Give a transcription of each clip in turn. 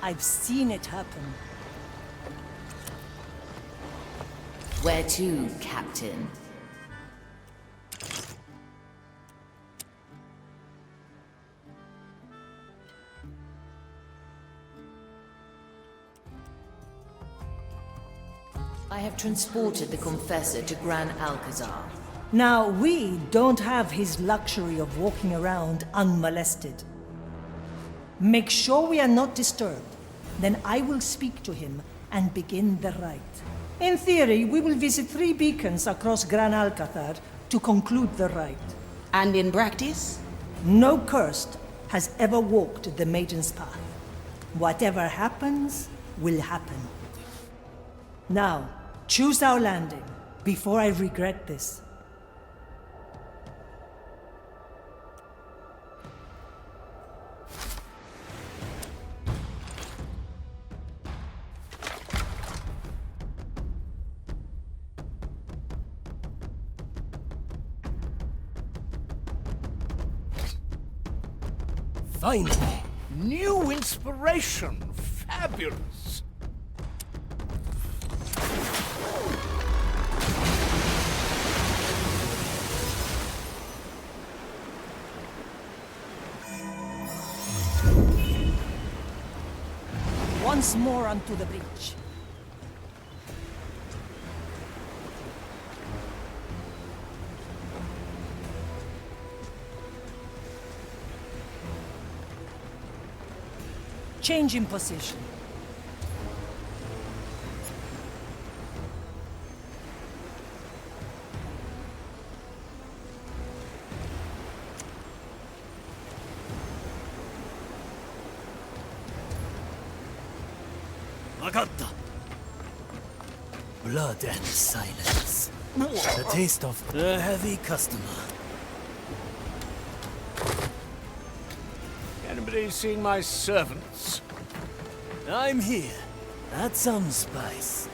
I've seen it happen. Where to, Captain? I have transported the Confessor to Gran Alcazar. Now, we don't have his luxury of walking around unmolested. Make sure we are not disturbed. Then I will speak to him and begin the rite. In theory, we will visit 3 beacons across Gran Alcazar to conclude the rite. And in practice? No cursed has ever walked the Maiden's Path. Whatever happens, will happen. Now, choose our landing, before I regret this. Finally! New inspiration! Fabulous! Once more onto the breach. Change in position. Vakatta! Blood and silence. The taste of a heavy customer. Anybody seen my servants? I'm here. That's some spice.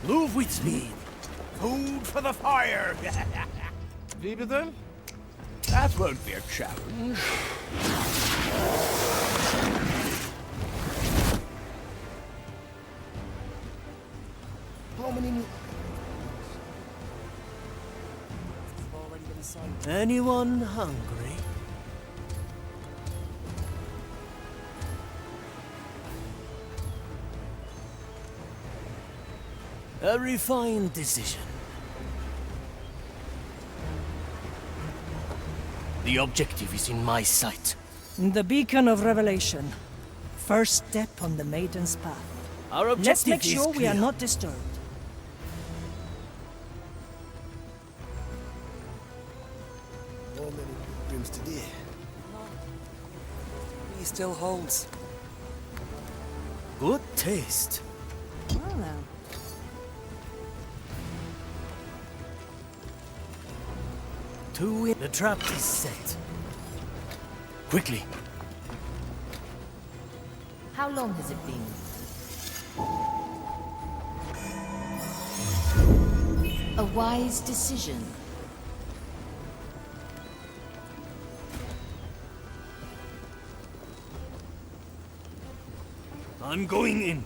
Move with speed. Food for the fire. Leave it then? That won't be a challenge. How many... Anyone hungry? A refined decision. The objective is in my sight. The Beacon of Revelation. First step on the Maiden's Path. Our objective Let's make is sure we are clear. not disturbed. How many rooms today? He still holds. Good taste. Well, now. Two in. The trap is set. Quickly. How long has it been? A wise decision. I'm going in.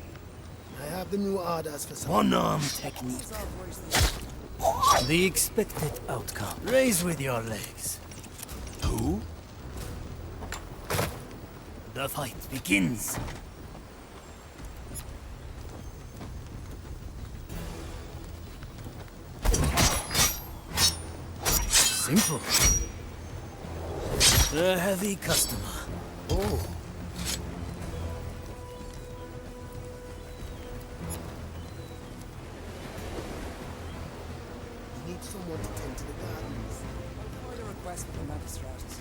I have the new orders for some. One-arm technique. The expected outcome. Raise with your legs. Who? The fight begins. Simple. A heavy customer. Oh, you need someone to tend to the gardens. I'll forward a request with the magistrates.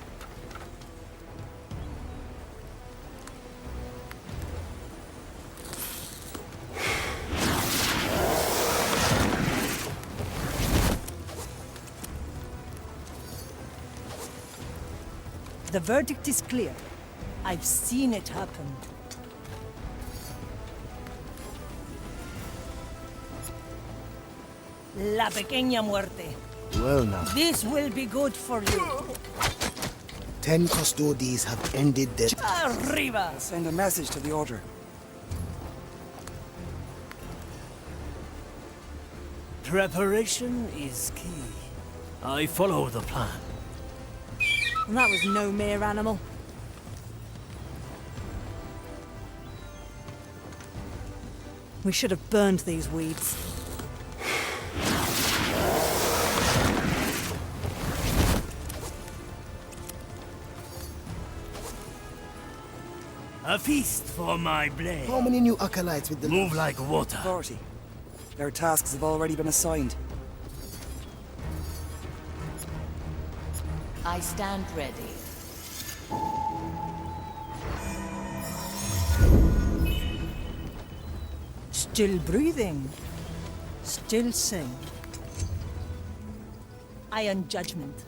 The verdict is clear. I've seen it happen. La pequeña muerte. Well now, This will be good for you. 10 custodies have ended their... Arriba! Send a message to the Order. Preparation is key. I follow the plan. That was no mere animal. We should have burned these weeds. A feast for my blade. How many new acolytes with the... Move like water. 40. Their tasks have already been assigned. I stand ready. Still breathing. Still sing. Iron Judgement.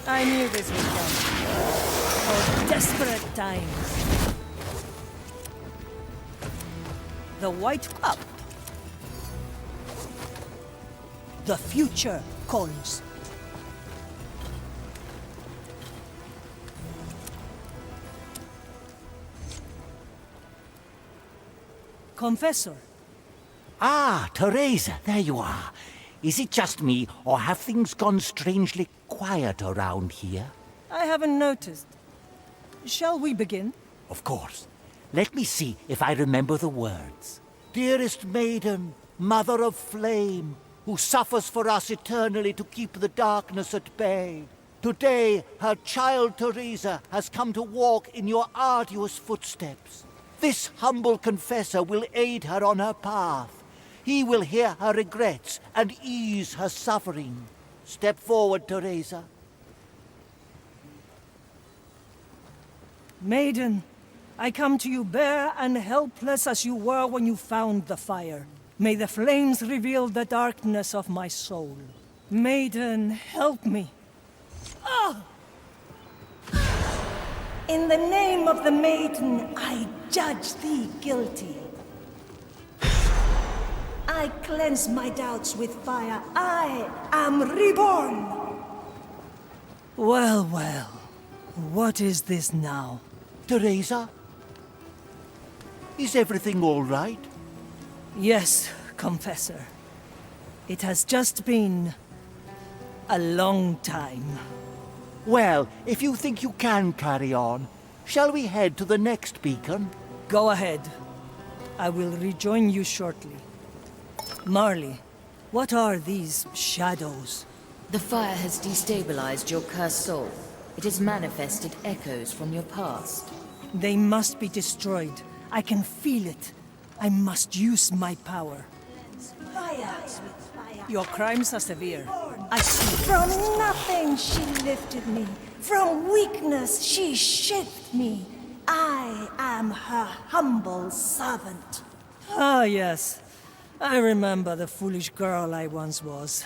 I knew this would come. For desperate times. The White Cup. The future calls. Confessor. Ah, Teresa, there you are. Is it just me, or have things gone strangely quiet around here? I haven't noticed. Shall we begin? Of course. Let me see if I remember the words. Dearest maiden, mother of flame, who suffers for us eternally to keep the darkness at bay. Today, her child Teresa has come to walk in your arduous footsteps. This humble confessor will aid her on her path. He will hear her regrets and ease her suffering. Step forward, Teresa. Maiden, I come to you bare and helpless as you were when you found the fire. May the flames reveal the darkness of my soul. Maiden, help me. Ah! In the name of the maiden, I judge thee guilty. I cleanse my doubts with fire. I am reborn. Well, well. What is this now? Teresa? Is everything all right? Yes, Confessor. It has just been a long time. Well, if you think you can carry on, shall we head to the next beacon? Go ahead. I will rejoin you shortly. Marley, what are these shadows? The fire has destabilized your cursed soul. It has manifested echoes from your past. They must be destroyed. I can feel it. I must use my power. Fire! Your crimes are severe. I see. From nothing she lifted me. From weakness she shaped me. I am her humble servant. Ah, yes. I remember the foolish girl I once was.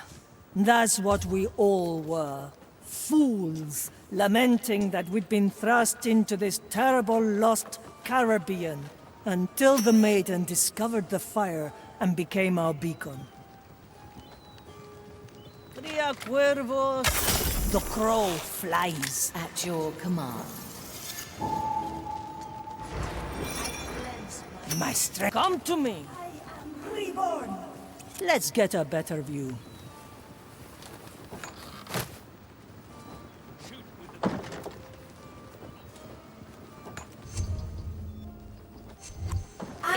That's what we all were. Fools, lamenting that we'd been thrust into this terrible lost Caribbean, until the maiden discovered the fire and became our beacon. Cría cuervos, the crow flies. At your command. My strength. Come to me. I am reborn. Let's get a better view.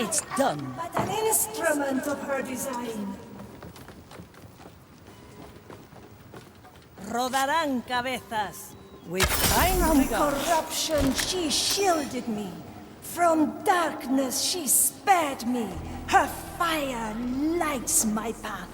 It's done. But an instrument of her design. Rodarán cabezas. With From corruption, she shielded me. From darkness, she spared me. Her fire lights my path.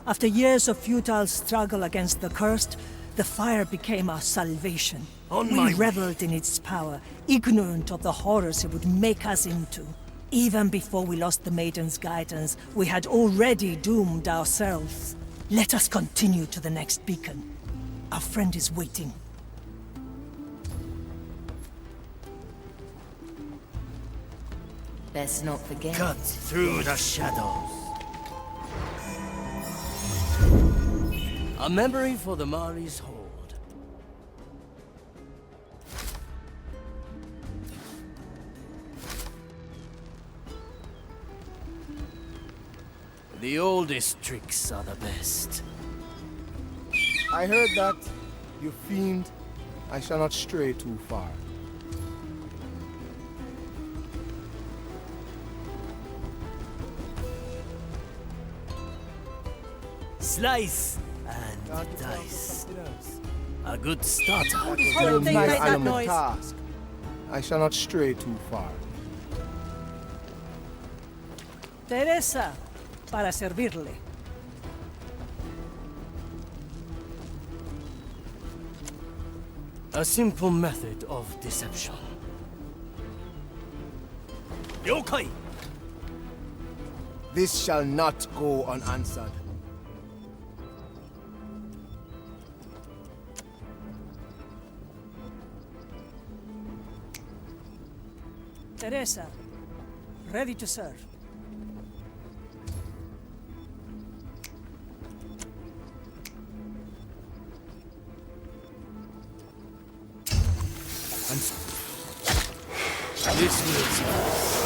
After years of futile struggle against the cursed, the fire became our salvation. We reveled in its power, ignorant of the horrors it would make us into. Even before we lost the Maiden's guidance, we had already doomed ourselves. Let us continue to the next beacon. Our friend is waiting. Best not forget. Cut through the shadows. A memory for the Mari's Hold. The oldest tricks are the best. I heard that, you fiend. I shall not stray too far. Slice and dice. A good starter. Serve thing my like that animal noise. task. I shall not stray too far. Teresa, para servirle. A simple method of deception. Yokai! This shall not go unanswered. Teresa, ready to serve. This will suffice.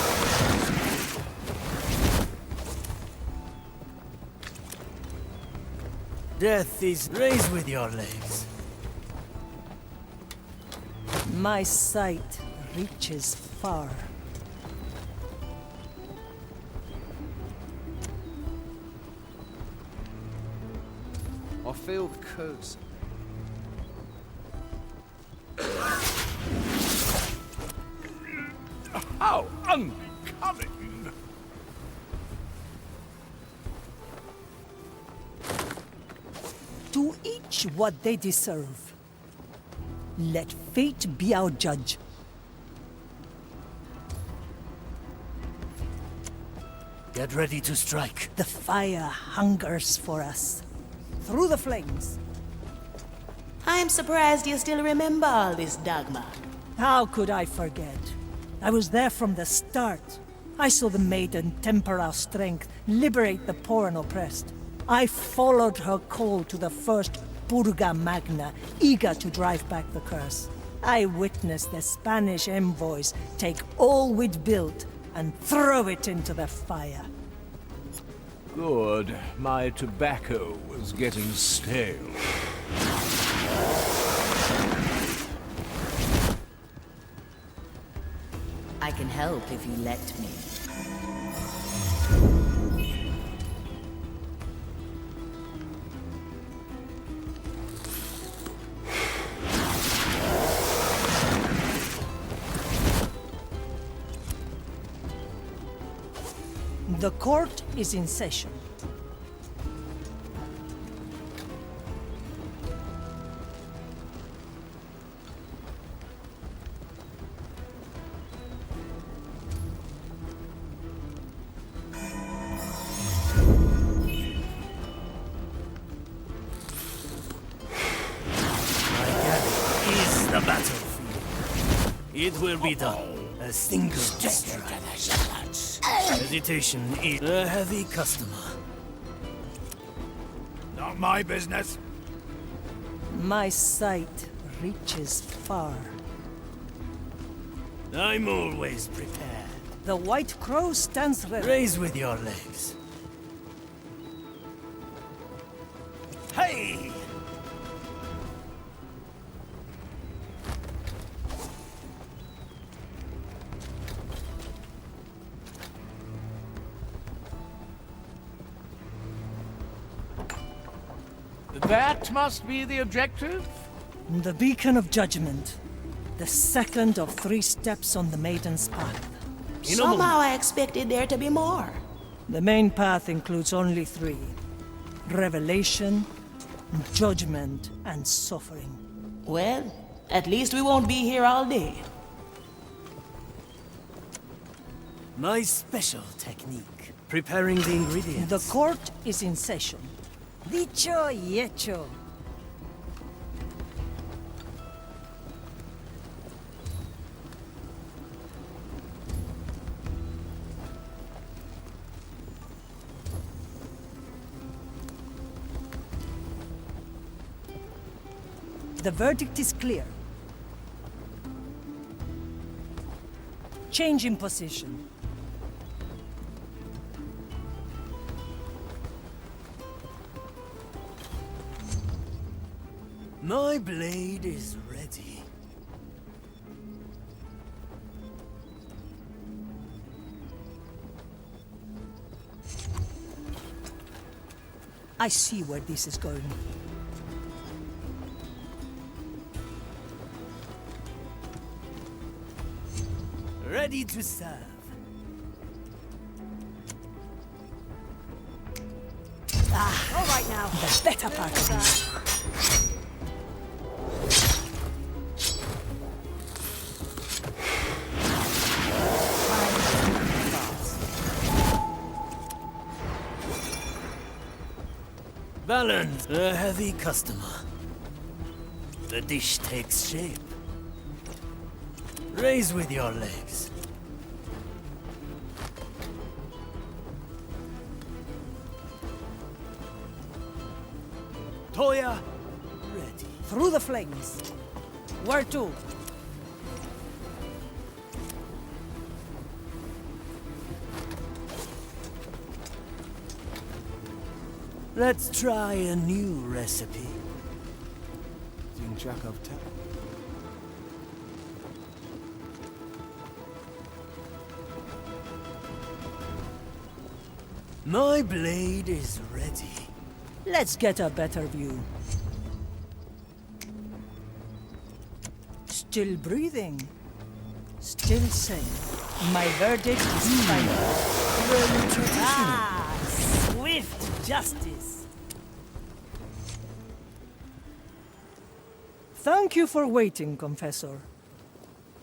Death is raised with your legs. My sight reaches far. I feel the curse. How uncommon! To each what they deserve. Let fate be our judge. Get ready to strike. The fire hungers for us. Through the flames. I'm surprised you still remember all this, Dagmar. How could I forget? I was there from the start. I saw the maiden temper our strength, liberate the poor and oppressed. I followed her call to the first Purga Magna, eager to drive back the curse. I witnessed the Spanish envoys take all we'd built and throw it into the fire. Good. My tobacco was getting stale. I can help if you let me. The court is in session. The battlefield. It will be done. A single strike. Hesitation is a heavy customer. Not my business. My sight reaches far. I'm always prepared. The White Crow stands ready. Raise with your legs. Hey! That must be the objective? The beacon of judgment. The second of 3 steps on the maiden's path. Somehow I expected there to be more. The main path includes only 3. Revelation, judgment, and suffering. Well, at least we won't be here all day. My special technique. Preparing the ingredients. The court is in session. Dicho y hecho. The verdict is clear. Change in position. My blade is ready. I see where this is going. Ready to serve. All right now. The better part of me. Balance, a heavy customer. The dish takes shape. Raise with your legs. Toya, ready. Through the flames. Where to? Let's try a new recipe. Jack of Tap. My blade is ready. Let's get a better view. Still breathing. Still sane. My verdict is final. Ah, swift justice. Thank you for waiting, Confessor.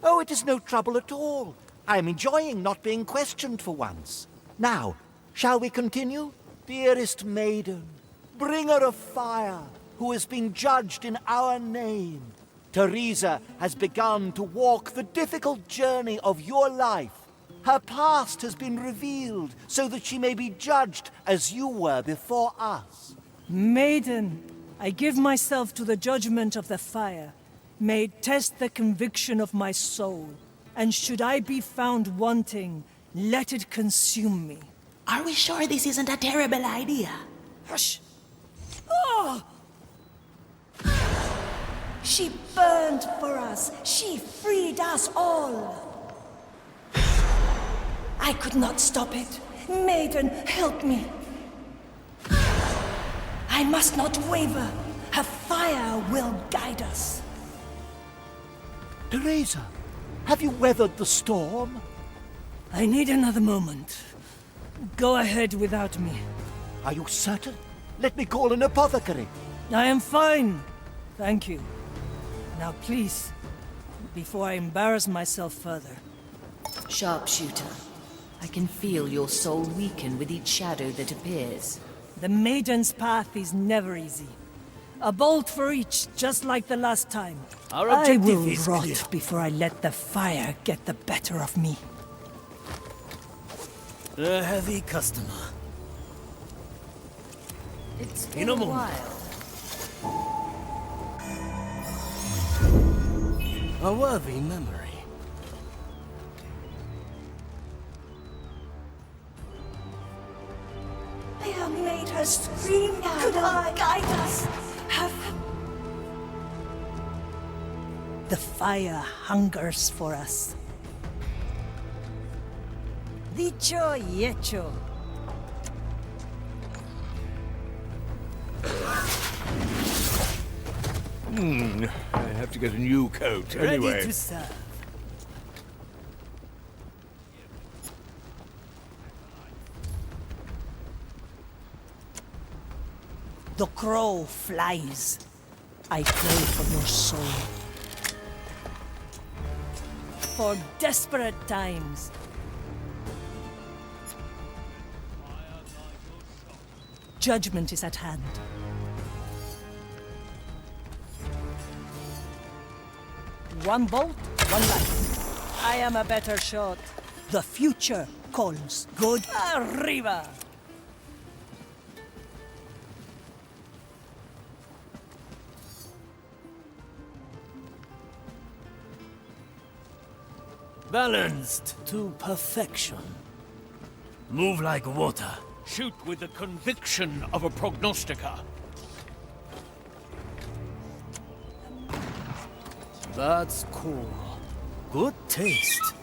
Oh, it is no trouble at all. I am enjoying not being questioned for once. Now, shall we continue? Dearest maiden, bringer of fire, who has been judged in our name, Teresa has begun to walk the difficult journey of your life. Her past has been revealed so that she may be judged as you were before us. Maiden, I give myself to the judgment of the fire. May it test the conviction of my soul. And should I be found wanting, let it consume me. Are we sure this isn't a terrible idea? Hush! Oh! She burned for us. She freed us all. I could not stop it. Maiden, help me. I must not waver. Her fire will guide us. Teresa, have you weathered the storm? I need another moment. Go ahead without me. Are you certain? Let me call an apothecary. I am fine. Thank you. Now please, before I embarrass myself further. Sharpshooter, I can feel your soul weaken with each shadow that appears. The maiden's path is never easy. A bolt for each, just like the last time. Our I objective will is rot clear. before I let the fire get the better of me. A heavy customer. It's In been a a moment. while. A worthy memory. I have made her scream now. Could I guide us? The fire hungers for us. Dicho y hecho. I have to get a new coat anyway. Ready to serve. The crow flies. I pray for your soul. For desperate times. Judgment is at hand. One bolt, one life. I am a better shot. The future calls. Good arriba! Balanced to perfection. Move like water. Shoot with the conviction of a prognosticator. That's cool. Good taste.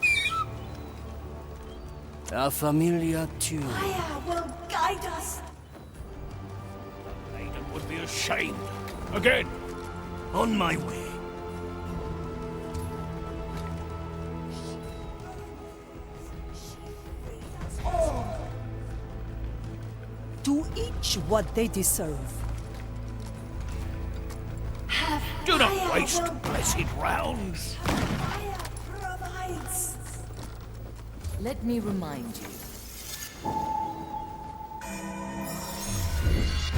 A familiar tune. Fire will guide us. Maiden would be ashamed. Again. On my way. To each what they deserve. Do not waste blessed rounds. Fire provides. Let me remind you.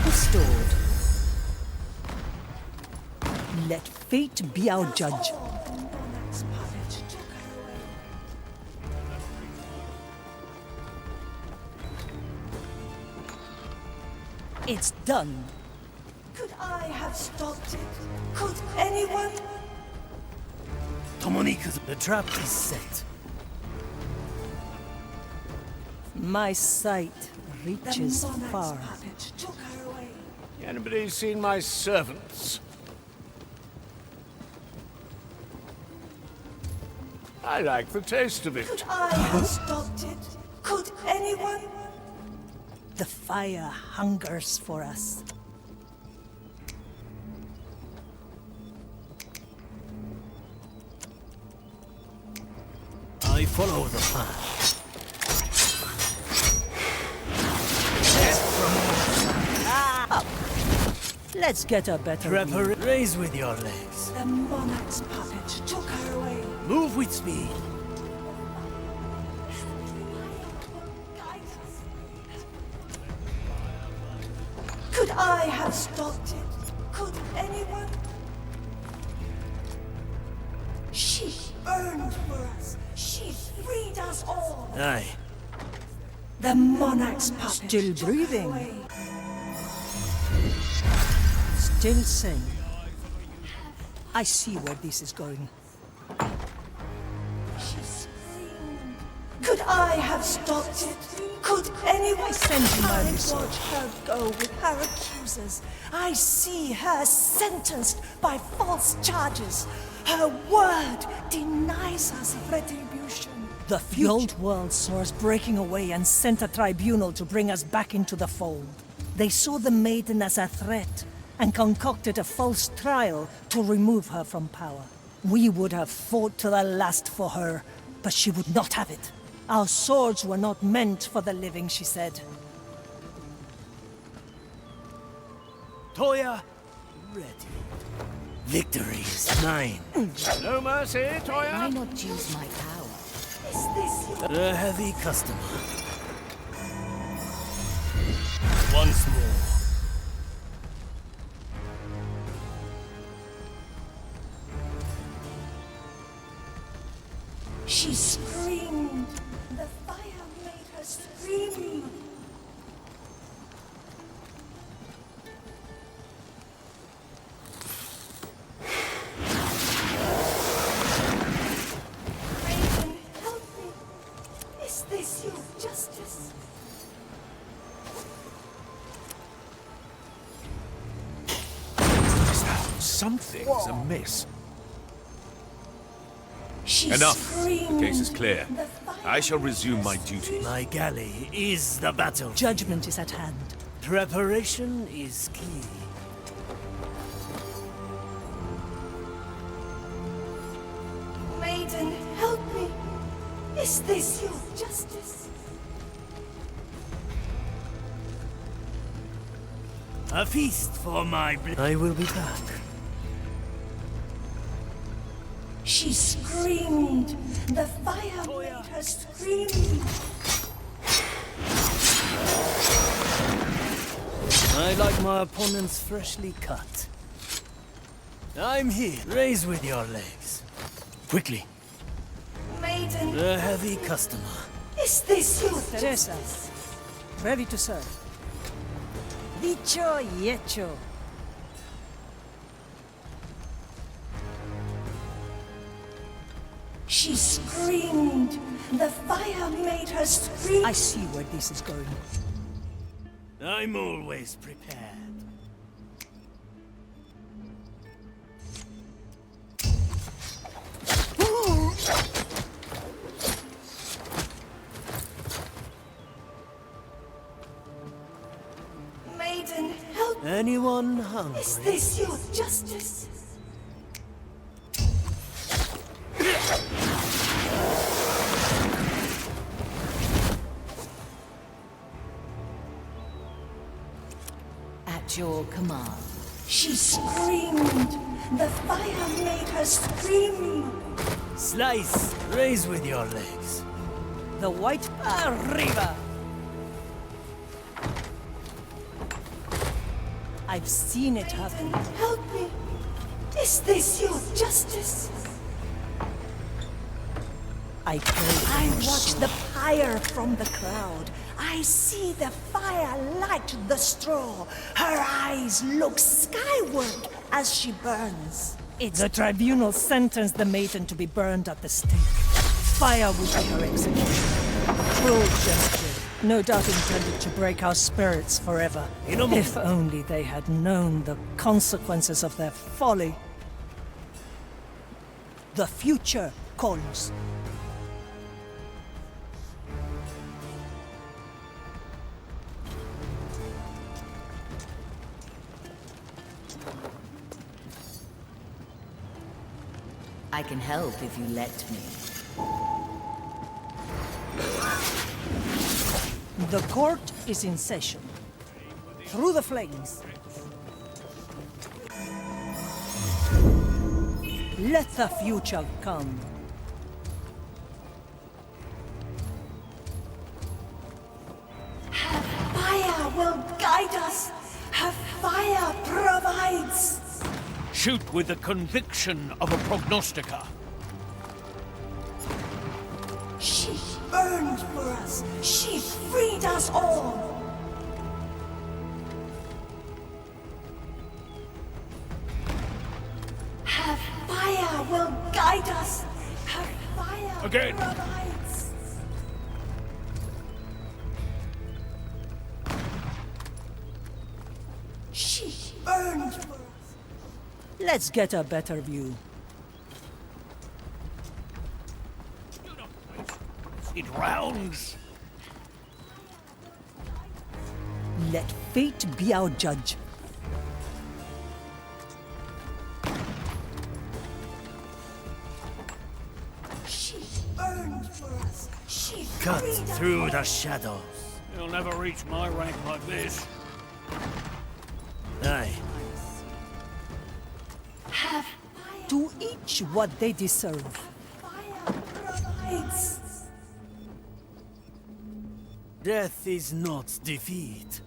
Restored. Let fate be our judge. It's done. Could I have stopped it? Could anyone? Tomonika's the trap is set. My sight reaches far. Anybody seen my servants? I like the taste of it. Could I have stopped it? Could anyone? The fire hungers for us. I follow the path. Let's get a better view. Raise with your legs. The monarch's puppet took her away. Move with speed. Could I have stopped it? Could anyone? She burned for us. She freed us all. Aye. The monarch's puppet still breathing. Still sane. I see where this is going. She screamed. Could I have stopped it? Could anyone send my research? Watch her go with her accusers. I see her sentenced by false charges. Her word denies us retribution. The old world saw us breaking away and sent a tribunal to bring us back into the fold. They saw the maiden as a threat and concocted a false trial to remove her from power. We would have fought to the last for her, but she would not have it. Our swords were not meant for the living, she said. Toya, ready. Victory is mine. No mercy, Toya. Why not use my power? Is this your... A heavy customer. Once more. She screamed. The fire made her scream. Raven, help me. Is this your justice? Something's amiss. She Enough. screamed. The case is clear. The fire I shall made resume her my duty. My galley is the battle. Judgment is at hand. Preparation is key. Maiden, help me. Is this your justice? A feast for my blood. I will be back. She screamed. The fire made her scream. I like my opponents freshly cut. I'm here. Raise with your legs. Quickly. Maiden, A heavy customer. is this your Teresa? Ready to serve. Dicho y hecho. She screamed. The fire made her scream. I see where this is going. I'm always prepared. Maiden, help! Anyone hungry? Is this your justice? At your command. She screamed. The fire made her scream. Slice! Raise with your legs. The white arriba! I've seen it happen. Help me. Is this your justice? I pray. I watch the pyre from the cloud. I see the fire light the straw. Her eyes look skyward as she burns. The tribunal sentenced the maiden to be burned at the stake. Fire will be her execution. Cruel gesture, no doubt intended to break our spirits forever. If only they had known the consequences of their folly. The future calls. I can help if you let me. The court is in session. Through the flames. Let the future come. Her fire will guide us. Her fire provides. Shoot with the conviction of a prognostica. She burned for us. She freed us all. Her fire will guide us. Her fire Again. provides. She burned for us. Let's get a better view. It rounds. Let fate be our judge. She burned for us. She Cut freed us through all. the shadows. You'll never reach my rank like this. Aye. Have to each what they deserve. Fire provides. Death is not defeat.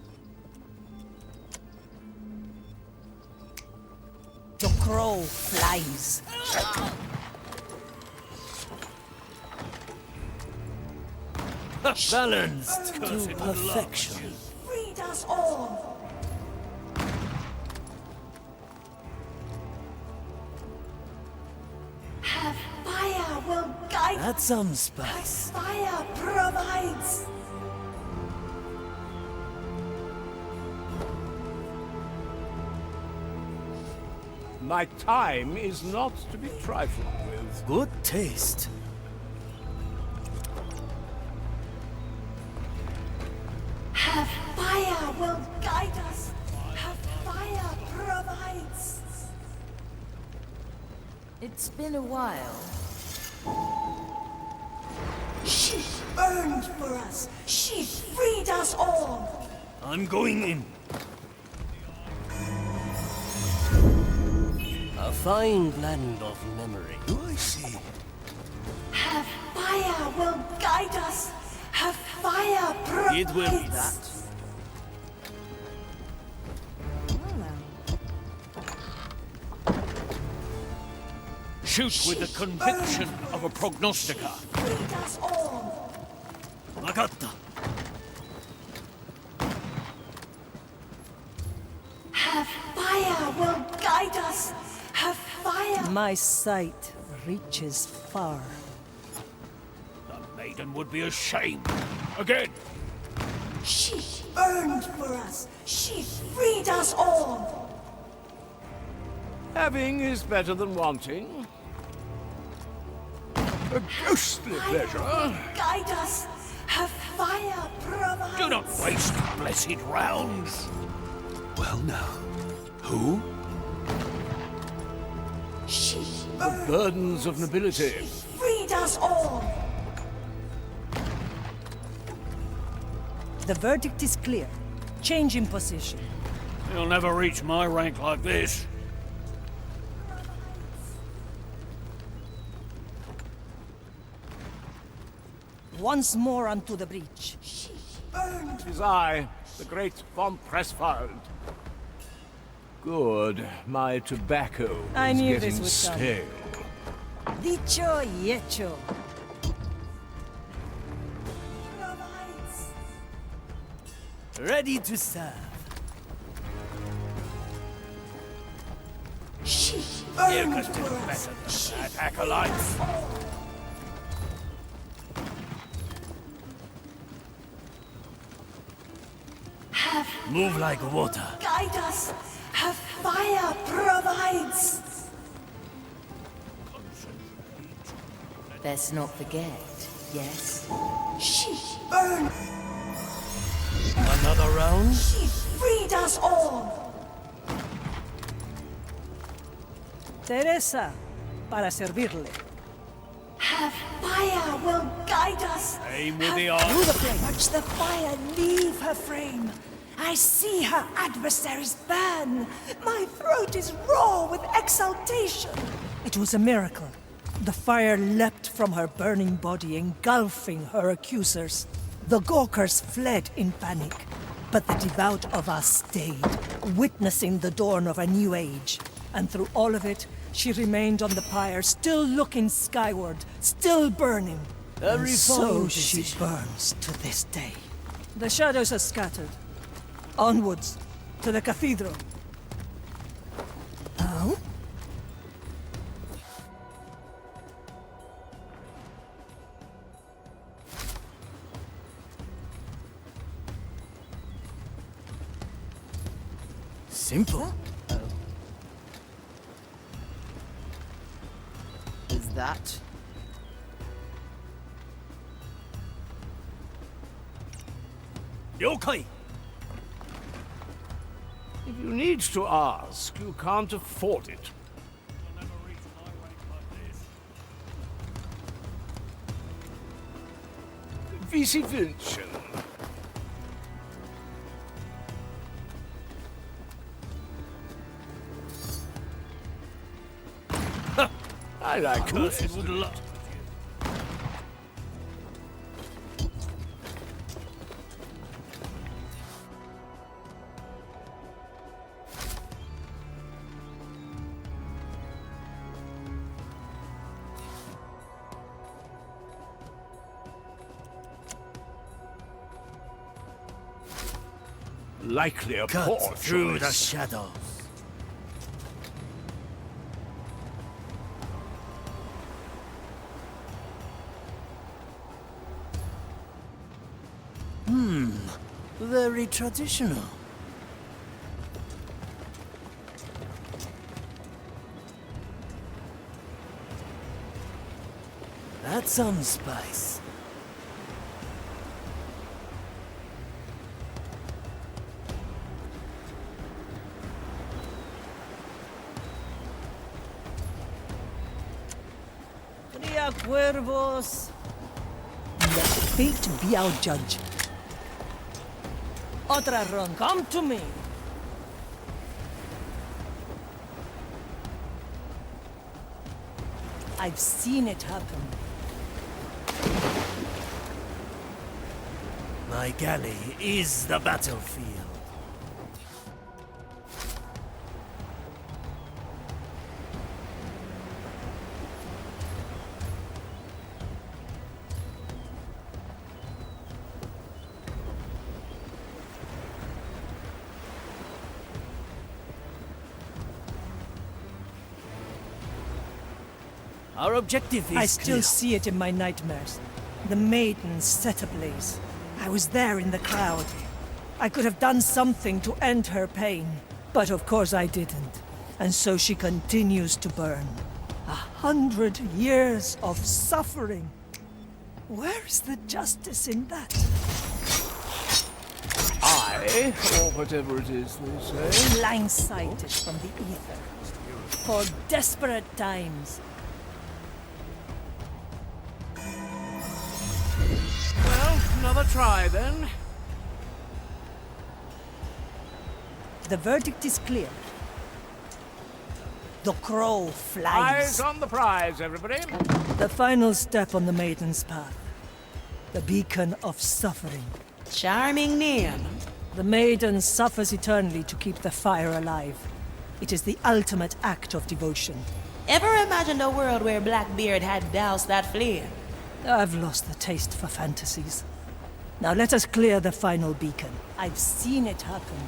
The crow flies. Balanced to perfection. Freed us all. Her fire will guide Add us. some spice. Fire provides. My time is not to be trifled with. Good taste. Her fire will guide us. Her fire provides. It's been a while. She burned for us. She freed us all. I'm going in. A fine blend of memory. Do I see? Her fire will guide us. Her fire provides. It will be that. Shoot with the conviction of a prognostica. Freed us all. Vakatta. Her fire will guide us. Her fire. My sight reaches far. maiden would be ashamed. Again. She burned for us. She freed us all. Having is better than wanting. A ghostly pleasure. Guide us. Her fire provides. Do not waste blessed rounds. Well now, who? She The burdens of nobility. freed us all. The verdict is clear. Change in position. You'll never reach my rank like this. Once more unto the breach. She burned. It is I, the great von Pressfeld. Good, my tobacco I is knew getting this would come. stale. Dicho y hecho. Ready to serve. She You burned could do for us. better than that, acolytes. Move like water. Guide us. Her fire provides. Best not forget, yes? She burned. Another round? She freed us all. Teresa, para servirle. Her fire will guide us. Aim with the arm. Through the flame. Watch the fire leave her frame. I see her adversaries burn. My throat is raw with exultation. It was a miracle. The fire leapt from her burning body, engulfing her accusers. The Gawkers fled in panic, but the devout of us stayed, witnessing the dawn of a new age. And through all of it, she remained on the pyre, still looking skyward, still burning. A And so reformed she decision. burns to this day. The shadows are scattered. Onwards, to the cathedral. Oh? Simple. Is that? Yokai! If you need to ask, you can't afford it. You'll never reach my rank like this. Visi Vincent. I like Cursed would love. likely a poor Cut through the choice. shadows. Very traditional. That's some spice. Cría cuervos. Let fate be our judge. Otra ronda. Come to me. I've seen it happen. My galley is the battlefield. Our objective is I still clear. see it in my nightmares. The maiden set ablaze. I was there in the crowd. I could have done something to end her pain, but of course I didn't. And so she continues to burn. 100 years of suffering. Where is the justice in that? I, or whatever it is they say. Blindsided from the ether. For desperate times. Well, another try then. The verdict is clear. The crow flies. Eyes on the prize, everybody. The final step on the maiden's path. The beacon of suffering. Charming name. The maiden suffers eternally to keep the fire alive. It is the ultimate act of devotion. Ever imagined a world where Blackbeard had doused that flame? I've lost the taste for fantasies. Now let us clear the final beacon. I've seen it happen.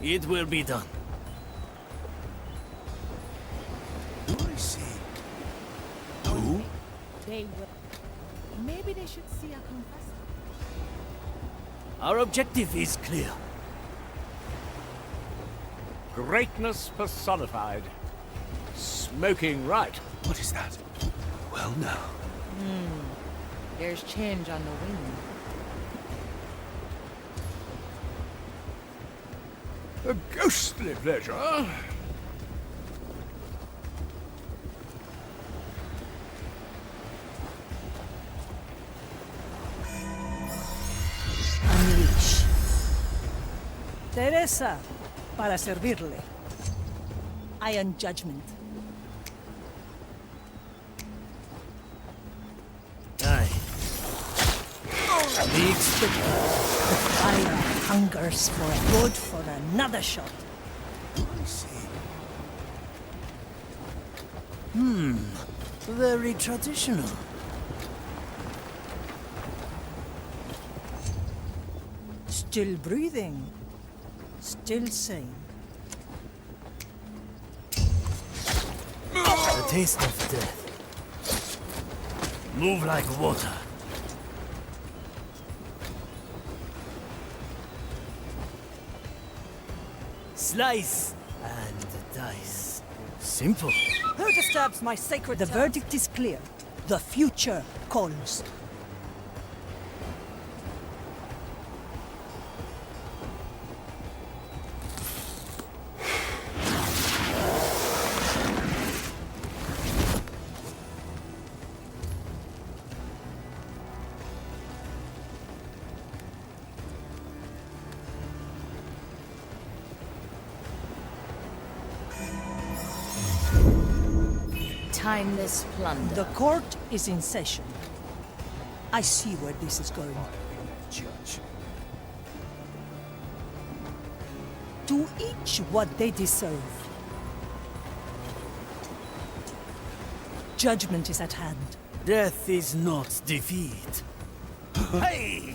It will be done. Who I see? Who? They will. Maybe they should see a confessor. Our objective is clear. Greatness personified. Smoking right. What is that? Well, now. There's change on the wind. A ghostly pleasure. Unleash. Teresa, para servirle. Iron Judgement. Aye. We expect The fire hungers for a good for another shot. I see. very traditional. Still breathing. Still sane. The taste of death. Move like water. Slice and dice. Simple. Who disturbs my sacred? The verdict is clear. The future calls. Timeless plunder. The court is in session. I see where this is going. Judge. To each what they deserve. Judgment is at hand. Death is not defeat. Hey!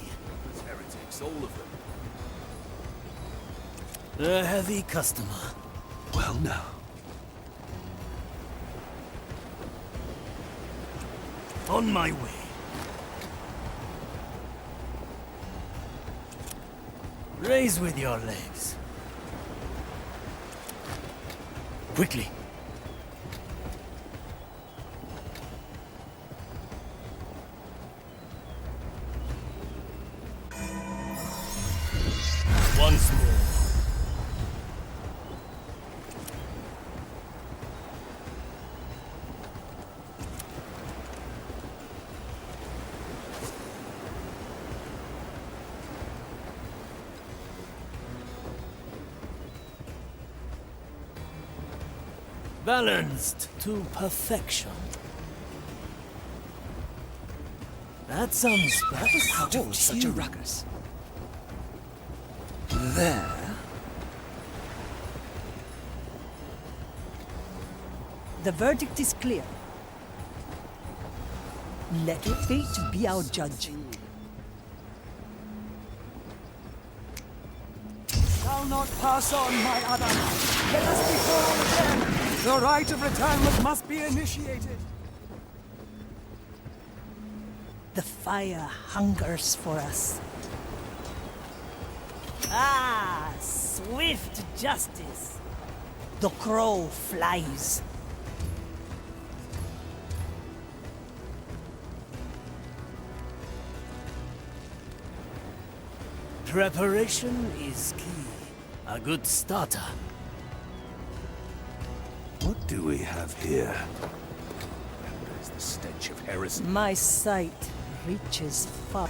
Heretics, all of them. A heavy customer. Well, now. On my way. Raise with your legs. Quickly. Once more. Balanced to perfection. That sounds bad. How to hold such a ruckus? There. The verdict is clear. Let fate be our judge. shall not pass on, my Adam. Let us be born again. The rite of retirement must be initiated. The fire hungers for us. Ah, swift justice. The crow flies. Preparation is key. A good starter. What do we have here? There's the stench of heresy. My sight reaches far.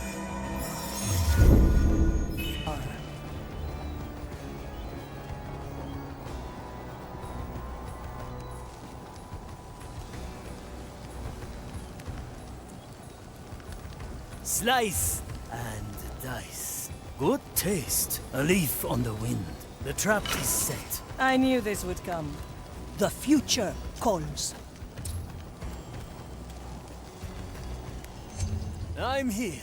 Slice and dice. Good taste. A leaf on the wind. The trap is set. I knew this would come. The future calls. I'm here.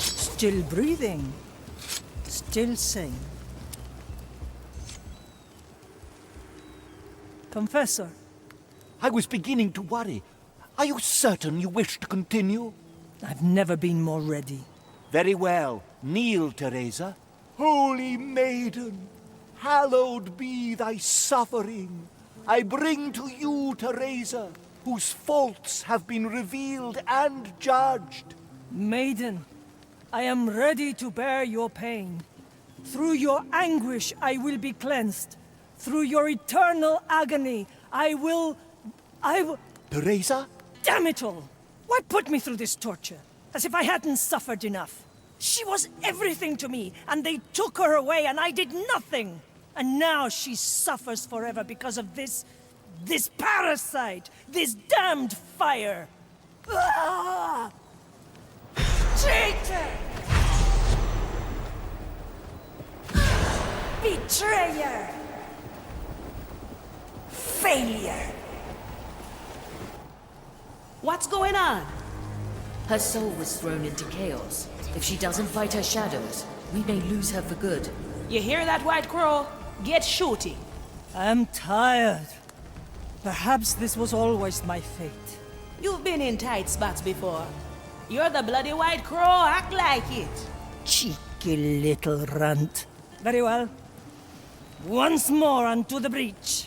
Still breathing. Still sane. Confessor. I was beginning to worry. Are you certain you wish to continue? I've never been more ready. Very well. Kneel, Teresa. Holy maiden, hallowed be thy suffering. I bring to you, Teresa, whose faults have been revealed and judged. Maiden, I am ready to bear your pain. Through your anguish I will be cleansed. Through your eternal agony I will... Teresa? Damn it all! Why put me through this torture? As if I hadn't suffered enough. She was everything to me, and they took her away and I did nothing! And now she suffers forever because of this parasite! This damned fire! Ah! Traitor! Betrayer! Failure! What's going on? Her soul was thrown into chaos. If she doesn't fight her shadows, we may lose her for good. You hear that, White Crow? Get shooting. I'm tired. Perhaps this was always my fate. You've been in tight spots before. You're the bloody White Crow, act like it. Cheeky little runt. Very well. Once more unto the breach.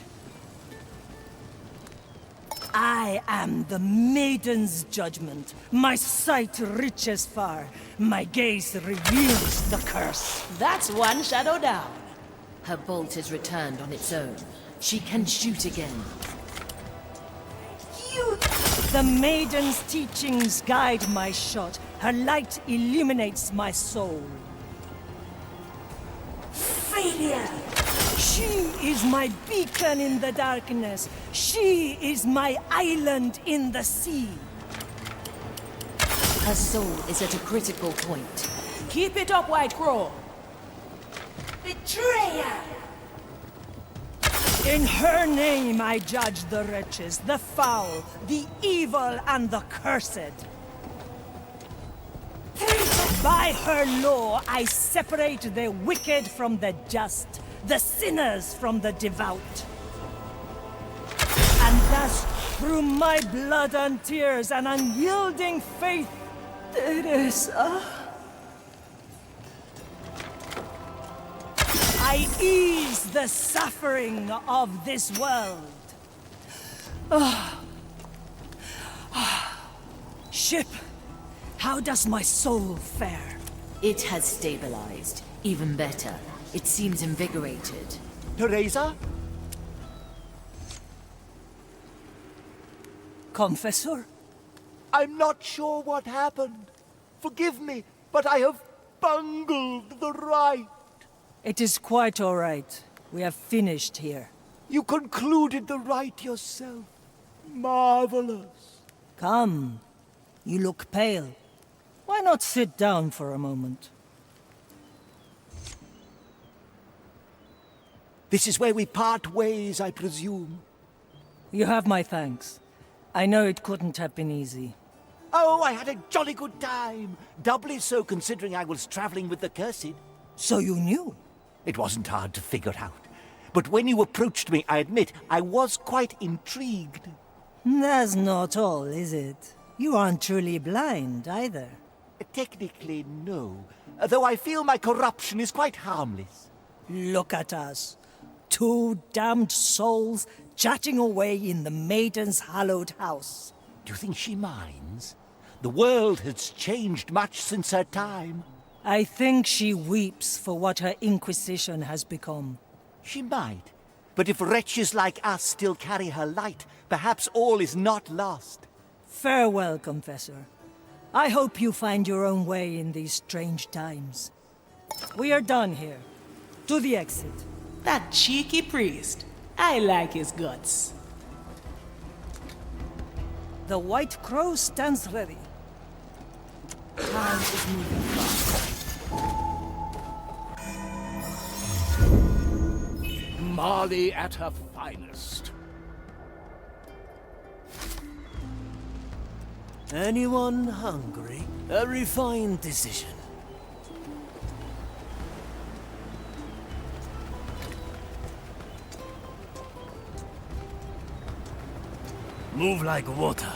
I am the maiden's judgment. My sight reaches far. My gaze reveals the curse. That's one shadow down. Her bolt is returned on its own. She can shoot again. The maiden's teachings guide my shot. Her light illuminates my soul. Failure! She is my beacon in the darkness. She is my island in the sea. Her soul is at a critical point. Keep it up, White Crow. Betrayer! In her name I judge the wretches, the foul, the evil, and the cursed. By her law, I separate the wicked from the just, the sinners from the devout. And thus, through my blood and tears and unyielding faith, Teresa, I ease the suffering of this world. Ship, how does my soul fare? It has stabilized. Even better. It seems invigorated. Teresa? Confessor? I'm not sure what happened. Forgive me, but I have bungled the rite. It is quite all right. We have finished here. You concluded the rite yourself. Marvelous. Come. You look pale. Why not sit down for a moment? This is where we part ways, I presume. You have my thanks. I know it couldn't have been easy. Oh, I had a jolly good time. Doubly so considering I was traveling with the Cursed. So you knew? It wasn't hard to figure out. But when you approached me, I admit, I was quite intrigued. That's not all, is it? You aren't truly blind, either. Technically, no. Though I feel my corruption is quite harmless. Look at us. Two damned souls chatting away in the maiden's hallowed house. Do you think she minds? The world has changed much since her time. I think she weeps for what her Inquisition has become. She might. But if wretches like us still carry her light, perhaps all is not lost. Farewell, Confessor. I hope you find your own way in these strange times. We are done here. To the exit. That cheeky priest. I like his guts. The White Crow stands ready. Time is moving fast. Marley at her finest. Anyone hungry? A refined decision. Move like water.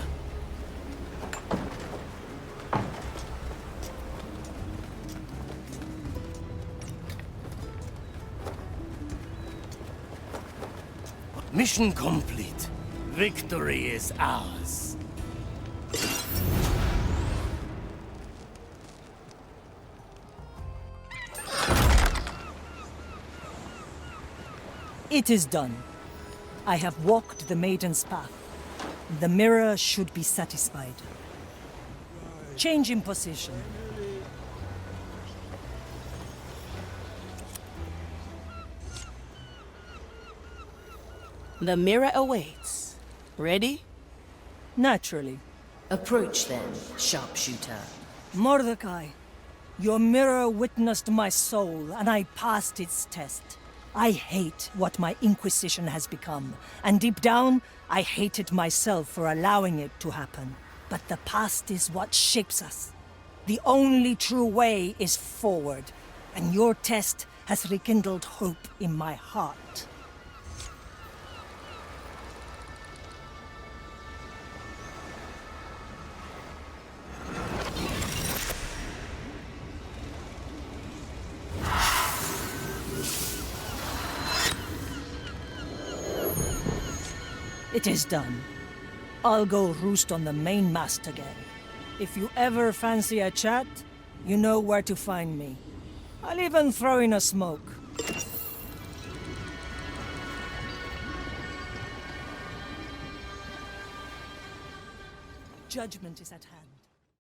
Mission complete. Victory is ours. It is done. I have walked the maiden's path. The mirror should be satisfied. Change in position. The mirror awaits. Ready? Naturally. Approach then, sharpshooter. Mordecai, your mirror witnessed my soul, and I passed its test. I hate what my Inquisition has become, and deep down, I hated myself for allowing it to happen. But the past is what shapes us. The only true way is forward, and your test has rekindled hope in my heart. It is done. I'll go roost on the main mast again. If you ever fancy a chat, you know where to find me. I'll even throw in a smoke. Judgment is at hand.